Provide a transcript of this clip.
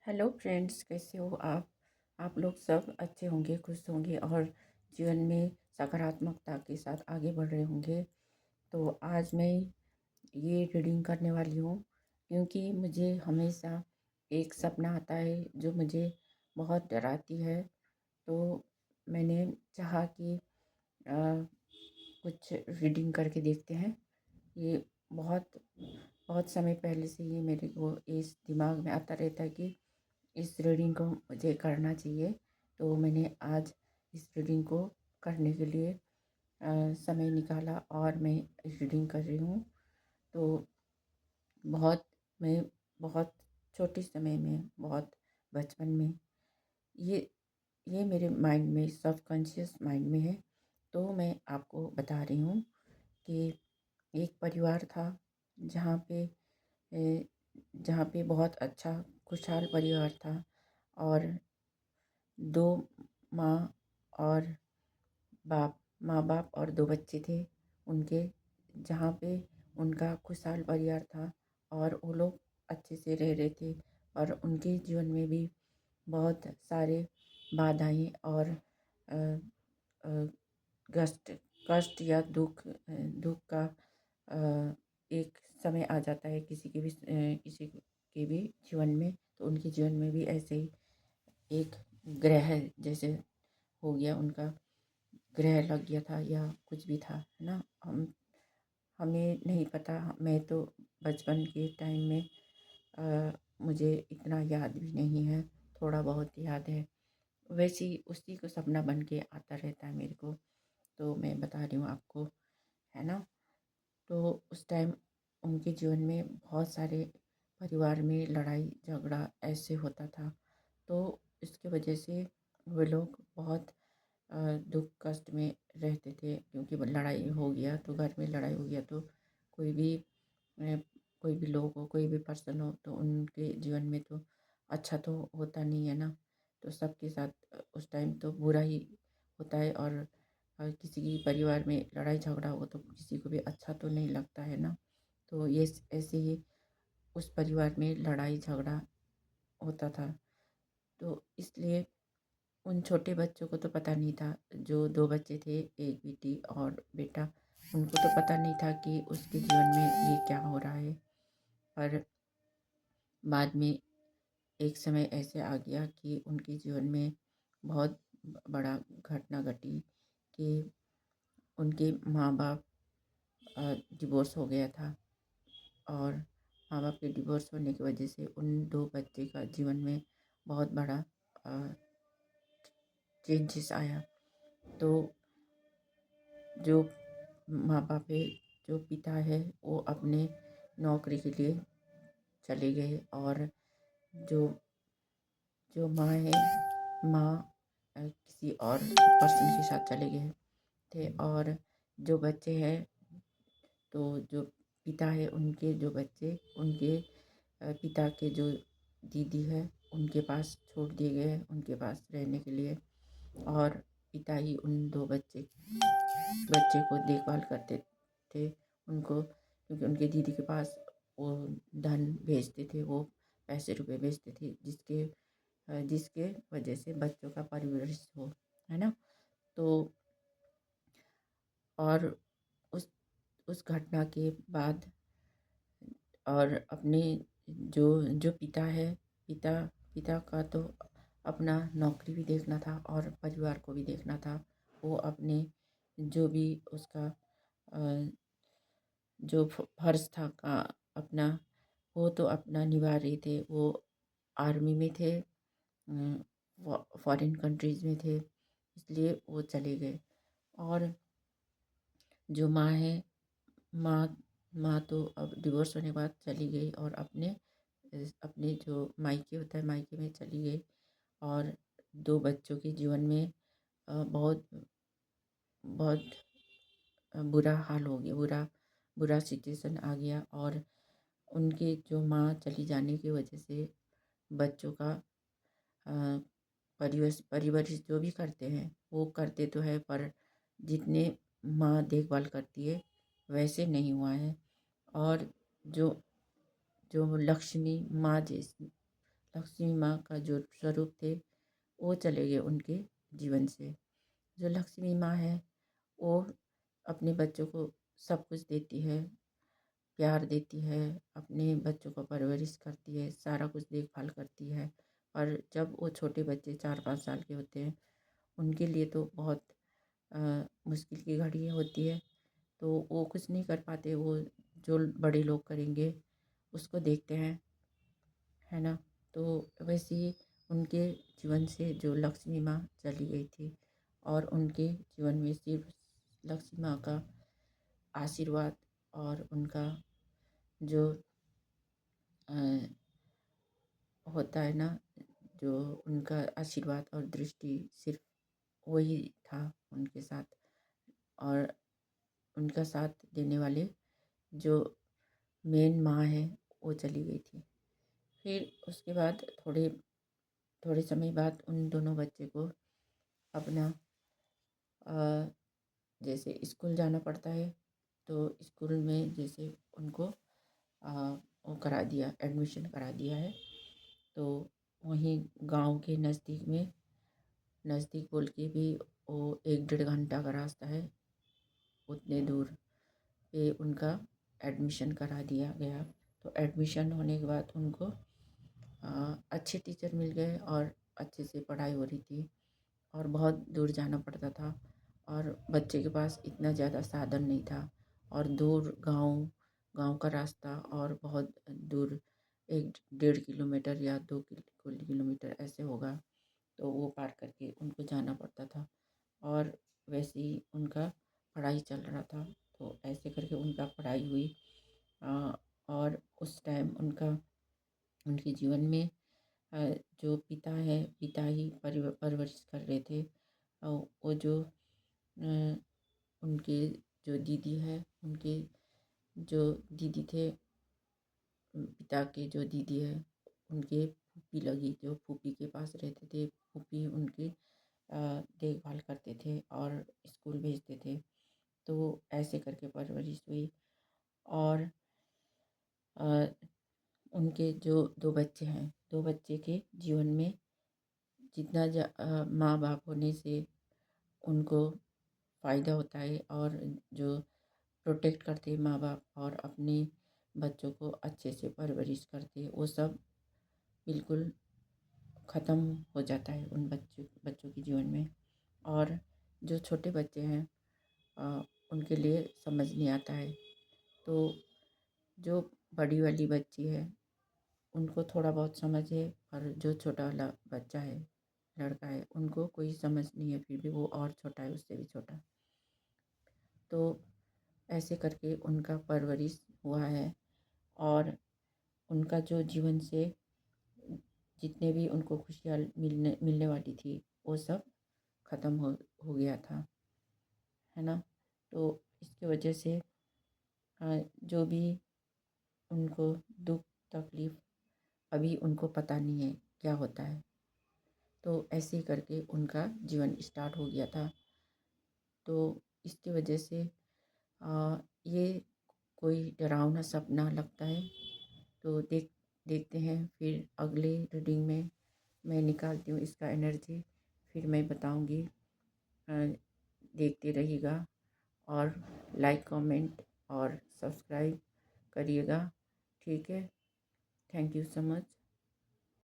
Hello friends, कैसे हो आप लोग सब अच्छे होंगे, खुश होंगे और जीवन में सकारात्मकता के साथ आगे बढ़ रहे होंगे। तो आज मैं ये रीडिंग करने वाली हूँ क्योंकि मुझे हमेशा एक सपना आता है जो मुझे बहुत डराती है। तो मैंने चाहा कि कुछ रीडिंग करके देखते हैं। ये बहुत बहुत समय पहले से ये मेरे को इस दिमाग में आता रहता है कि इस रीडिंग को मुझे करना चाहिए। तो मैंने आज इस रीडिंग को करने के लिए समय निकाला और मैं इस रीडिंग कर रही हूँ। तो बहुत मैं बहुत छोटे समय में, बहुत बचपन में ये ये मेरे माइंड में, सबकॉन्शियस माइंड में है। तो मैं आपको बता रही हूँ कि एक परिवार था जहाँ पे ए, जहाँ पे बहुत अच्छा खुशहाल परिवार था और दो माँ और बाप माँ बाप और दो बच्चे थे उनके, जहाँ पे उनका खुशहाल परिवार था और वो लोग अच्छे से रह रहे थे। और उनके जीवन में भी बहुत सारे बाधाएं और अ, अ, कष्ट कष्ट या दुख का एक समय आ जाता है किसी के भी जीवन में। तो उनके जीवन में भी ऐसे ही एक ग्रह जैसे हो गया, उनका ग्रह लग गया था या कुछ भी था, है ना। हमें नहीं पता। मैं तो बचपन के टाइम में मुझे इतना याद भी नहीं है, थोड़ा बहुत याद है। वैसे ही उसी को सपना बन के आता रहता है मेरे को। तो मैं बता रही हूँ आपको, है ना। तो उस टाइम उनके जीवन में बहुत सारे परिवार में लड़ाई झगड़ा ऐसे होता था। तो इसकी वजह से वे लोग बहुत दुख कष्ट में रहते थे क्योंकि लड़ाई हो गया तो घर में लड़ाई हो गया तो कोई भी अ, कोई भी लोग हो, कोई भी पर्सन हो, तो उनके जीवन में तो अच्छा तो होता नहीं है ना। तो सबके साथ उस टाइम तो बुरा ही होता है। और किसी की परिवार में लड़ाई झगड़ा हो तो किसी को भी अच्छा तो नहीं लगता है ना। तो ये ऐसे ही उस परिवार में लड़ाई झगड़ा होता था। तो इसलिए उन छोटे बच्चों को तो पता नहीं था, जो दो बच्चे थे, एक बेटी और बेटा, उनको तो पता नहीं था कि उसके जीवन में ये क्या हो रहा है। पर बाद में एक समय ऐसे आ गया कि उनके जीवन में बहुत बड़ा घटना घटी कि उनके माँ बाप डिवोर्स हो गया था। और माँ बाप के डिवोर्स होने की वजह से उन दो बच्चे का जीवन में बहुत बड़ा चेंजेस आया। तो जो माँ बाप है, जो पिता है, वो अपने नौकरी के लिए चले गए। और जो जो माँ है, माँ किसी और पर्सन के साथ चले गए थे। और जो बच्चे हैं, तो जो पिता है, उनके जो बच्चे उनके पिता के जो दीदी है उनके पास छोड़ दिए गए हैं, उनके पास रहने के लिए। और पिता ही उन दो बच्चे को देखभाल करते थे उनको, क्योंकि उनके दीदी के पास वो धन भेजते थे, वो पैसे रुपए भेजते थे जिसके वजह से बच्चों का परवरिश हो, है ना। तो और उस उस घटना के बाद और अपने जो जो पिता है, पिता पिता का तो अपना नौकरी भी देखना था और परिवार को भी देखना था। वो अपने जो भी उसका अ, जो फर्ज था का अपना, वो तो अपना निभा रहे थे। वो आर्मी में थे, फॉरेन कंट्रीज़ में थे, इसलिए वो चले गए। और जो माँ है, माँ माँ तो अब डिवोर्स होने के बाद चली गई और अपने जो मायके होता है, मायके में चली गई। और दो बच्चों के जीवन में बहुत बहुत बुरा हाल हो गया, बुरा बुरा सिचुएशन आ गया। और उनके जो माँ चली जाने की वजह से बच्चों का परवरिश जो भी करते हैं वो करते तो है, पर जितने माँ देखभाल करती है वैसे नहीं हुआ है। और जो जो लक्ष्मी माँ जैसी लक्ष्मी माँ का जो स्वरूप थे वो चले गए उनके जीवन से। जो लक्ष्मी माँ है वो अपने बच्चों को सब कुछ देती है, प्यार देती है, अपने बच्चों को परवरिश करती है, सारा कुछ देखभाल करती है। और जब वो छोटे बच्चे 4-5 साल के होते हैं उनके लिए तो बहुत अ, मुश्किल की घड़ी होती है। तो वो कुछ नहीं कर पाते, वो जो बड़े लोग करेंगे उसको देखते हैं, है ना। तो वैसे ही उनके जीवन से जो लक्ष्मी माँ चली गई थी और उनके जीवन में सिर्फ लक्ष्मी माँ का आशीर्वाद और उनका जो अ, होता है ना, जो उनका आशीर्वाद और दृष्टि सिर्फ वही था उनके साथ। और उनका साथ देने वाले जो मेन माँ है वो चली गई थी। फिर उसके बाद थोड़े थोड़े समय बाद उन दोनों बच्चे को अपना अ, जैसे स्कूल जाना पड़ता है तो स्कूल में जैसे उनको वो करा दिया, एडमिशन करा दिया है। तो वहीं गांव के नज़दीक में, नज़दीक बोल के भी वो 1-1.5 घंटा का रास्ता है, उतने दूर पे उनका एडमिशन करा दिया गया। तो एडमिशन होने के बाद उनको अच्छे टीचर मिल गए और अच्छे से पढ़ाई हो रही थी। और बहुत दूर जाना पड़ता था और बच्चे के पास इतना ज़्यादा साधन नहीं था। और दूर गांव गांव का रास्ता और बहुत दूर, 1-1.5 किलोमीटर या 2 किलोमीटर ऐसे होगा, तो वो पार करके उनको जाना पड़ता था। और वैसे ही उनका पढ़ाई चल रहा था, तो ऐसे करके उनका पढ़ाई हुई। अ, और उस टाइम उनके जीवन में जो पिता है, पिता ही परवरिश कर रहे थे। वो जो उनके जो दीदी है, उनके जो दीदी थे, पिता के जो दीदी है उनके फूफी लगी, जो फूफी के पास रहते थे, फूफी उनकी देखभाल करते थे और स्कूल भेजते थे। तो ऐसे करके परवरिश हुई। और अ, उनके जो 2 बच्चे हैं, 2 बच्चे के जीवन में जितना माँ बाप होने से उनको फ़ायदा होता है, और जो प्रोटेक्ट करते माँ बाप और अपने बच्चों को अच्छे से परवरिश करते, वो सब बिल्कुल ख़त्म हो जाता है उन बच्चों बच्चों के जीवन में। और जो छोटे बच्चे हैं उनके लिए समझ नहीं आता है। तो जो बड़ी वाली बच्ची है उनको थोड़ा बहुत समझ है, और जो छोटा वाला बच्चा है, लड़का है, उनको कोई समझ नहीं है, फिर भी वो और छोटा है, उससे भी छोटा। तो ऐसे करके उनका परवरिश हुआ है। और उनका जो जीवन से जितने भी उनको खुशियाँ मिलने मिलने वाली थी वो सब ख़त्म हो गया था, है ना। तो इसकी वजह से जो भी उनको दुख तकलीफ़ अभी उनको पता नहीं है क्या होता है। तो ऐसे ही करके उनका जीवन स्टार्ट हो गया था। तो इसकी वजह से ये कोई डरावना सपना लगता है। तो देखते हैं फिर अगले रीडिंग में मैं निकालती हूँ इसका एनर्जी, फिर मैं बताऊँगी। देखते रहिएगा और लाइक कमेंट और सब्सक्राइब करिएगा, ठीक है। Thank you so much.